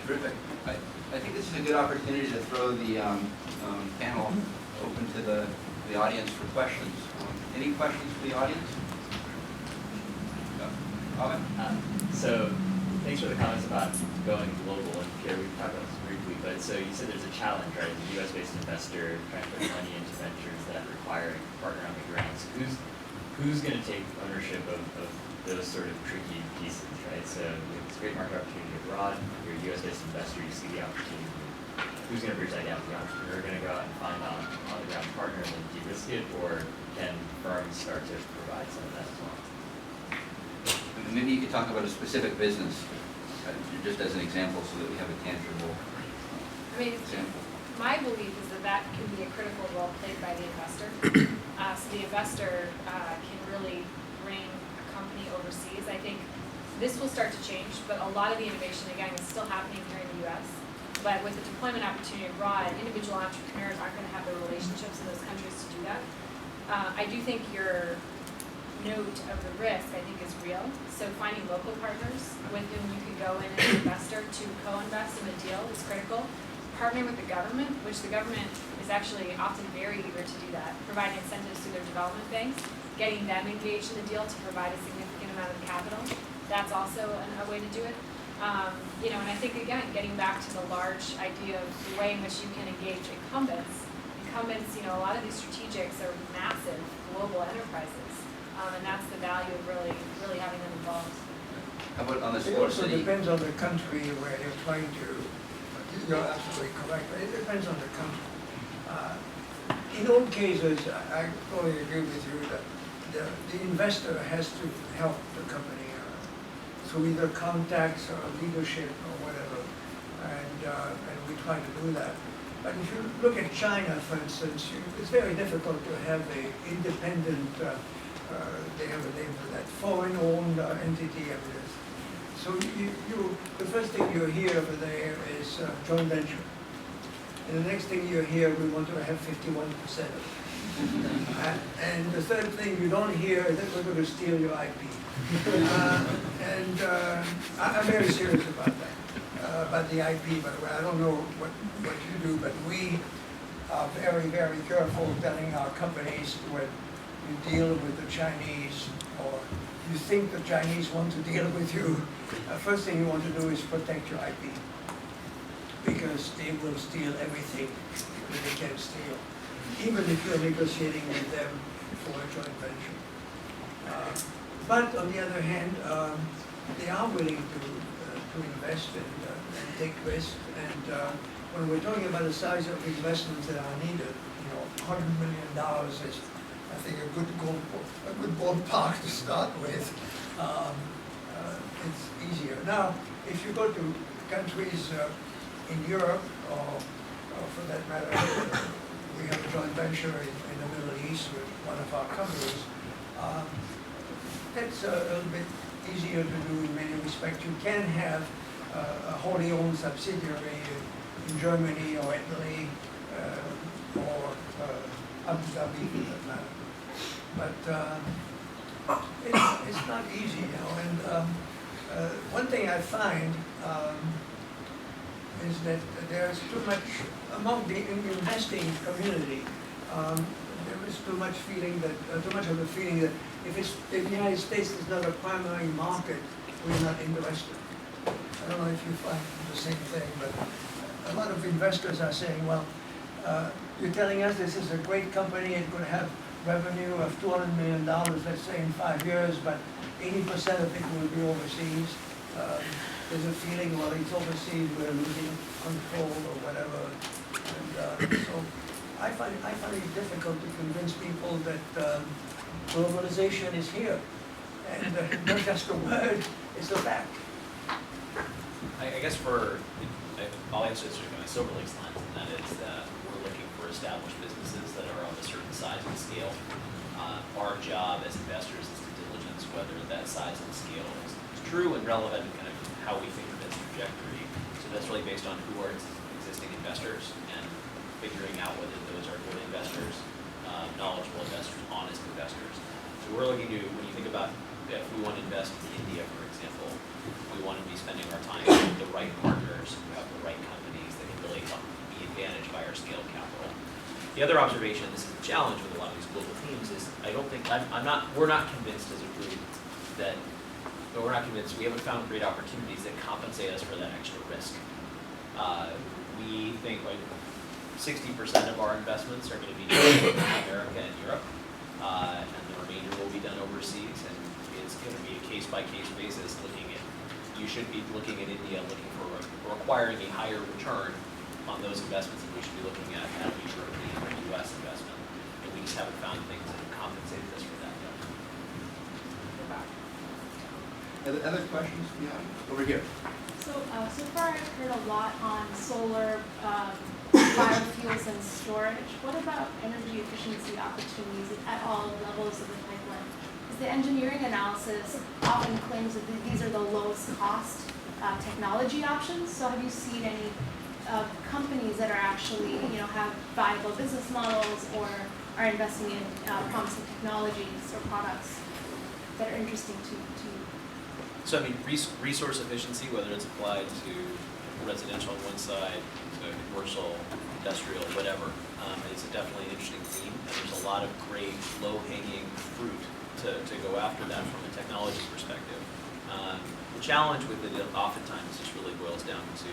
Terrific. I think this is a good opportunity to throw the panel open to the audience for questions. Any questions for the audience? So thanks for the comments about going global, and Pierre, we talked about this briefly, but so you said there's a challenge, right? As a US-based investor trying to put money into ventures that require a partner on the ground. So who's going to take ownership of those sort of tricky pieces, right? So it's a great market opportunity abroad. You're a US-based investor, you see the opportunity. Who's going to bridge that gap? The entrepreneur going to go out and find on the ground partner and then de-risk it, or can firms start to provide some of that as well? Maybe you could talk about a specific business, just as an example, so that we have a tangible example. My belief is that can be a critical role played by the investor. So the investor can really bring a company overseas. I think this will start to change, but a lot of the innovation, again, is still happening here in the U.S. But with the deployment opportunity abroad, individual entrepreneurs aren't going to have the relationships in those countries to do that. I do think your note of the risk, I think, is real. So finding local partners with whom you can go in as an investor to co-invest in a deal is critical. Partnering with the government, which the government is actually often very eager to do that, providing incentives through their development banks, getting them engaged in the deal to provide a significant amount of capital. That's also a way to do it. And I think, again, getting back to the large idea of the way in which you can engage incumbents, a lot of these strategics are massive global enterprises. And that's the value of really having them involved. How about on the It also depends on the country where you're trying to. You're absolutely correct. But it depends on the country. In all cases, I totally agree with you that the investor has to help the company through either contacts or leadership or whatever, and we try to do that. But if you look at China, for instance, it's very difficult to have an independent. They have a name for that, foreign-owned entity. So the first thing you hear over there is joint venture. And the next thing you hear, we want to have 51% of it. And the third thing you don't hear is that we're going to steal your IP. I'm very serious about that, about the IP, by the way. I don't know what you do, but we are very, very careful telling our companies when you deal with the Chinese, or you think the Chinese want to deal with you, first thing you want to do is protect your IP, because they will steal everything that they can steal, even if you're negotiating with them for a joint venture. But on the other hand, they are willing to invest and take risks. And when we're talking about the size of investments that are needed, $100 million is, I think, a good ballpark to start with. It's easier. Now, if you go to countries in Europe, or for that matter, we have a joint venture in the Middle East with one of our companies. That's a little bit easier to do in many respects. You can have a wholly owned subsidiary in Germany or Italy or Abu Dhabi, for that matter. But it's not easy, And one thing I find is that there's too much among the investing community. There is too much of the feeling that if the United States is not a primary market, we're not interested. I don't know if you find the same thing, but a lot of investors are saying, well, you're telling us this is a great company, it's going to have revenue of $200 million, let's say, in 5 years, but 80% of it will be overseas. There's a feeling, well, it's overseas, we're losing control or whatever. And so I find it difficult to convince people that globalization is here. And not just a word, it's a fact. I guess I'll answer this from a Silver Lake's lens, and that is that we're looking for established businesses that are of a certain size and scale. Our job as investors is to diligence whether that size and scale is true and relevant, and kind of how we think of its trajectory. So that's really based on who are its existing investors and figuring out whether those are good investors, knowledgeable investors, honest investors. So we're looking to, when you think about if we want to invest in India, for example, we want to be spending our time with the right partners who have require scale capital. The other observation, this is a challenge with a lot of these global teams, is we're not convinced as a group that, or we're not convinced, we haven't found great opportunities that compensate us for that extra risk. We think like 60% of our investments are going to be done in America and Europe, and the remainder will be done overseas, and it's going to be a case-by-case basis you should be looking at India, looking for requiring a higher return on those investments than we should be looking at a European or US investment. And we just haven't found things that have compensated us for that yet. Other questions? Yeah, over here. So far I've heard a lot on solar, biofuels and storage. What about energy efficiency opportunities at all levels of the pipeline? Because the engineering analysis often claims that these are the lowest cost technology options. So have you seen any companies that are actually, have viable business models or are investing in promising technologies or products that are interesting to So I mean, resource efficiency, whether it's applied to residential on one side, to commercial, industrial, whatever, is definitely an interesting theme. And there's a lot of great low-hanging fruit to go after that from a technology perspective. The challenge with it oftentimes just really boils down to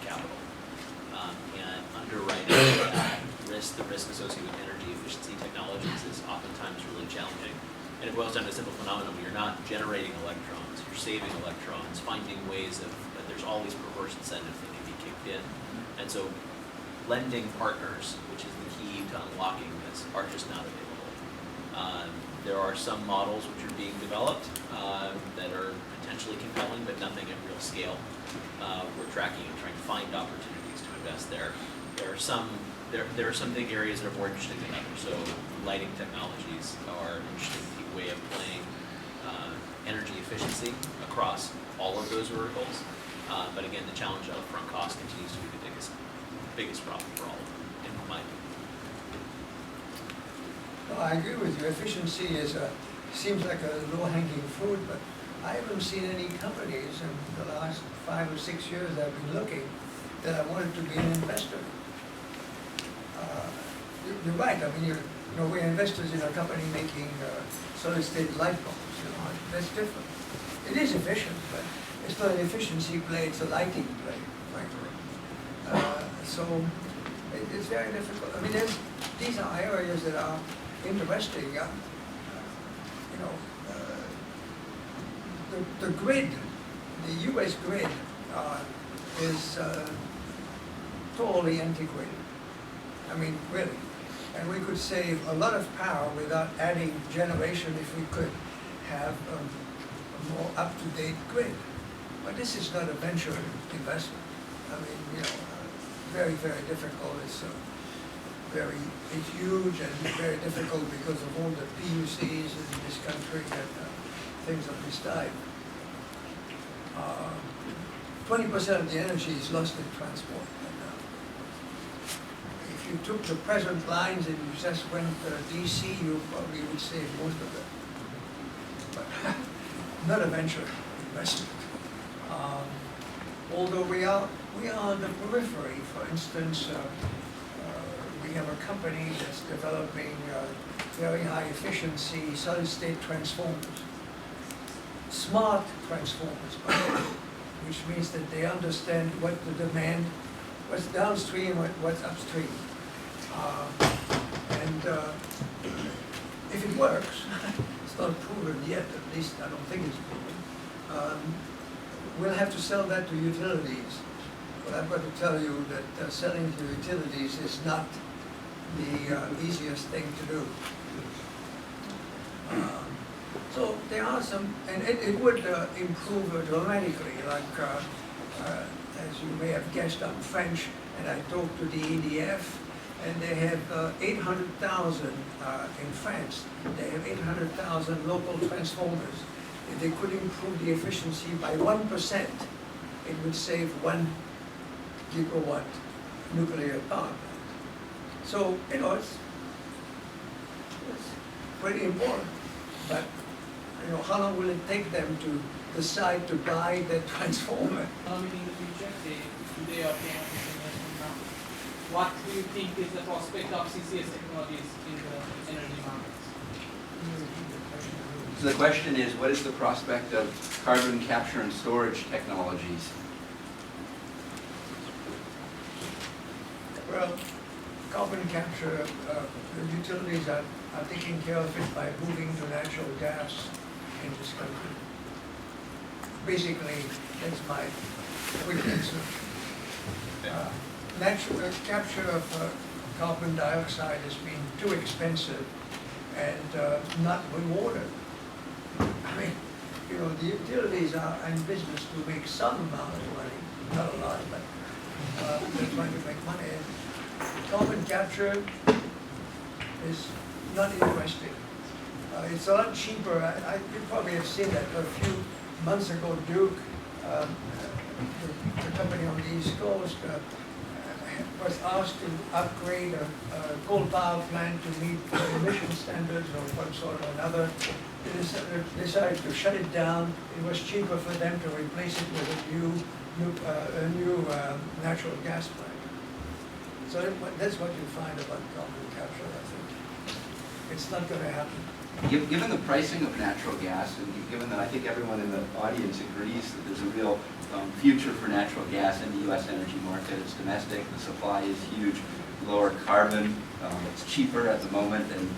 capital and underwriting the risk associated with energy efficiency technologies is oftentimes really challenging. And it boils down to a simple phenomenon. You're not generating electrons, you're saving electrons, finding ways of, there's always perverse incentives that can be kicked in. And so lending partners, which is the key to unlocking this, are just not available. There are some models which are being developed that are potentially compelling, but nothing at real scale. We're tracking and trying to find opportunities to invest there. There are some big areas that are more interesting than others. So lighting technologies are an interesting way of playing energy efficiency across all of those verticals. But again, the challenge of upfront cost continues to be the biggest problem for all of them, in my opinion. No, I agree with you. Efficiency seems like a low-hanging fruit, but I haven't seen any companies in the last 5 or 6 years that I've been looking that I wanted to be an investor. You're right. I mean, we're investors in a company making solid-state light bulbs. That's different. It is efficient, but it's not an efficiency play. It's a lighting play, frankly. So it's very difficult. I mean, these are areas that are interesting. The grid, the U.S. grid, is totally antiquated. I mean, really. And we could save a lot of power without adding generation if we could have a more up-to-date grid. But this is not a venture investment. I mean, very, very difficult. It's huge and very difficult because of all the PUCs in this country and things of this type. 20% of the energy is lost in transport. If you took the present lines and you just went DC, you probably would save most of it. But not a venture investment. Although we are on the periphery. For instance, we have a company that's developing very high efficiency solid-state transformers. Smart transformers, by the way, which means that they understand what the demand, what's downstream, what's upstream. And if it works, it's not proven yet, at least I don't think it's proven, we'll have to sell that to utilities. But I've got to tell you that selling to utilities is not the easiest thing to do. So there are some, and it would improve dramatically, like as you may have guessed, I'm French, and I talked to the EDF, and they have 800,000 in France. They have 800,000 local transformers. If they could improve the efficiency by 1%, it would save 1 gigawatt nuclear power plant. So, it's pretty important. But, how long will it take them to decide to buy that transformer? How many reject they are paying what do you think is the prospect of CCS technologies in the energy markets? So the question is, what is the prospect of carbon capture and storage technologies? Well, carbon capture, the utilities are taking care of it by moving to natural gas in this country. Basically, that's my quick answer. Natural capture of carbon dioxide has been too expensive and not rewarded. I mean, you know, the utilities are in business to make some amount of money, not a lot, but they're trying to make money. Carbon capture is not interesting. It's a lot cheaper. You probably have seen that a few months ago. Duke, the company on the East Coast, was asked to upgrade a coal power plant to meet emission standards of one sort or another. They decided to shut it down. It was cheaper for them to replace it with a new natural gas plant. So that's what you find about carbon capture, I think. It's not going to happen. Given the pricing of natural gas, and given that I think everyone in the audience agrees that there's a real future for natural gas in the U.S. energy market, it's domestic, the supply is huge, lower carbon, it's cheaper at the moment, and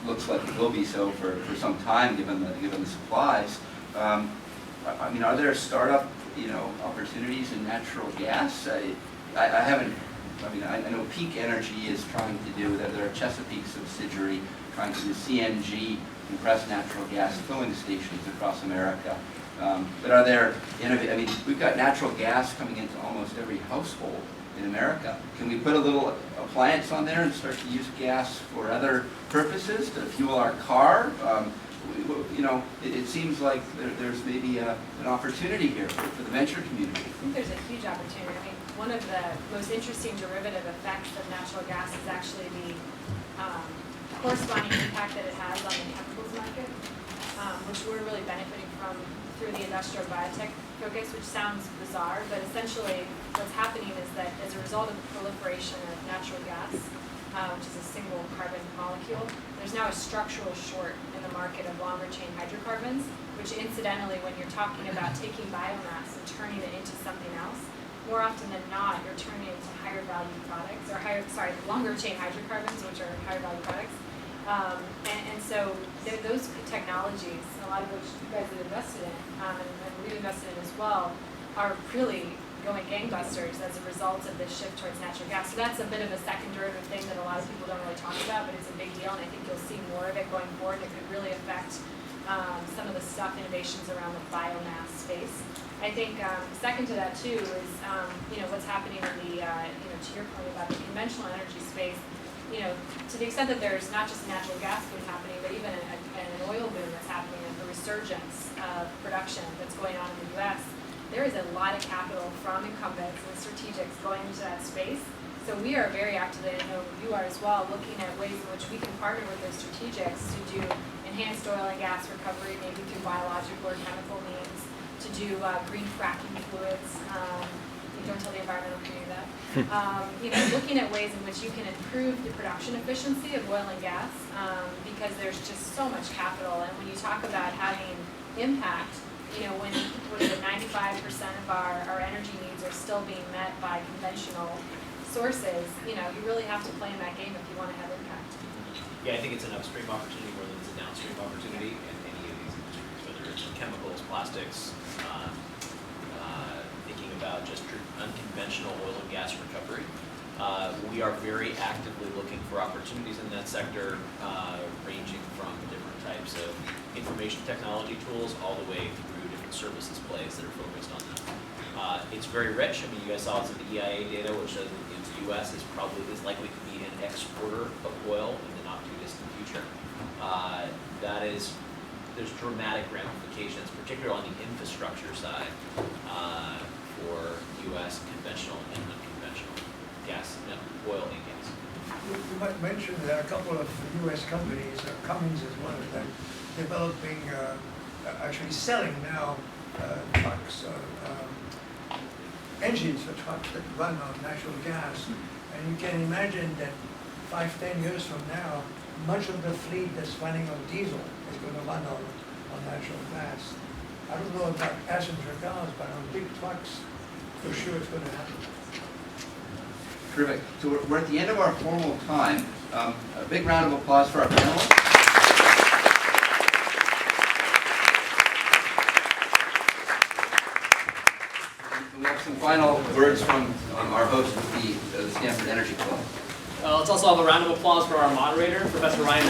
looks like it will be so for some time given the supplies. I mean, are there startup opportunities in natural gas? I know Peak Energy is trying to do that. They're a Chesapeake subsidiary trying to do CNG, compressed natural gas filling stations across America. But are there we've got natural gas coming into almost every household in America. Can we put a little appliance on there and start to use gas for other purposes to fuel our car? It seems like there's maybe an opportunity here for the venture community. I think there's a huge opportunity. I mean, one of the most interesting derivative effects of natural gas is actually the corresponding impact that it has on the chemicals market, which we're really benefiting from through the industrial biotech focus, which sounds bizarre, but essentially what's happening is that as a result of the proliferation of natural gas, which is a single carbon molecule, there's now a structural short in the market of longer chain hydrocarbons, which incidentally, when you're talking about taking biomass and turning it into something else, more often than not, you're turning it into higher value products, or longer chain hydrocarbons, which are higher value products. And so those technologies, a lot of which you guys have invested in, and we've invested in as well, are really going gangbusters as a result of this shift towards natural gas. So that's a bit of a second derivative thing that a lot of people don't really talk about, but it's a big deal, and I think you'll see more of it going forward. It could really affect some of the stuff innovations around the biomass space. I think second to that too is what's happening in the to your point about the conventional energy space. To the extent that there's not just a natural gas boom happening, but even an oil boom that's happening, and a resurgence of production that's going on in the U.S., there is a lot of capital from incumbents and strategics going into that space. So we are very actively, I know you are as well, looking at ways in which we can partner with those strategics to do enhanced oil and gas recovery, maybe through biological or chemical means, to do green fracking fluids. Don't tell the environmental community that. Looking at ways in which you can improve the production efficiency of oil and gas, because there's just so much capital. And when you talk about having impact, when 95% of our energy needs are still being met by conventional sources, you really have to play in that game if you want to have impact. Yeah, I think it's an upstream opportunity more than it's a downstream opportunity in any of these industries, whether it's chemicals, plastics, thinking about just unconventional oil and gas recovery. We are very actively looking for opportunities in that sector, ranging from different types of information technology tools all the way through different services plays that are focused on that. It's very rich. I mean, you guys saw some of the EIA data, which says that the U.S. is likely to be an exporter of oil in the not too distant future. There's dramatic ramifications, particularly on the infrastructure side, for U.S. conventional and unconventional oil and gas. You might mention that a couple of U.S. companies, Cummins is one of them, developing, actually selling now trucks, engines for trucks that run on natural gas. And you can imagine that 5-10 years from now, much of the fleet that's running on diesel is going to run on natural gas. I don't know about passenger cars, but on big trucks, for sure it's going to happen. Terrific. So we're at the end of our formal time. A big round of applause for our panelists. We have some final words from our host of the Stanford Energy Club. Let's also have a round of applause for our moderator, Professor Ryan.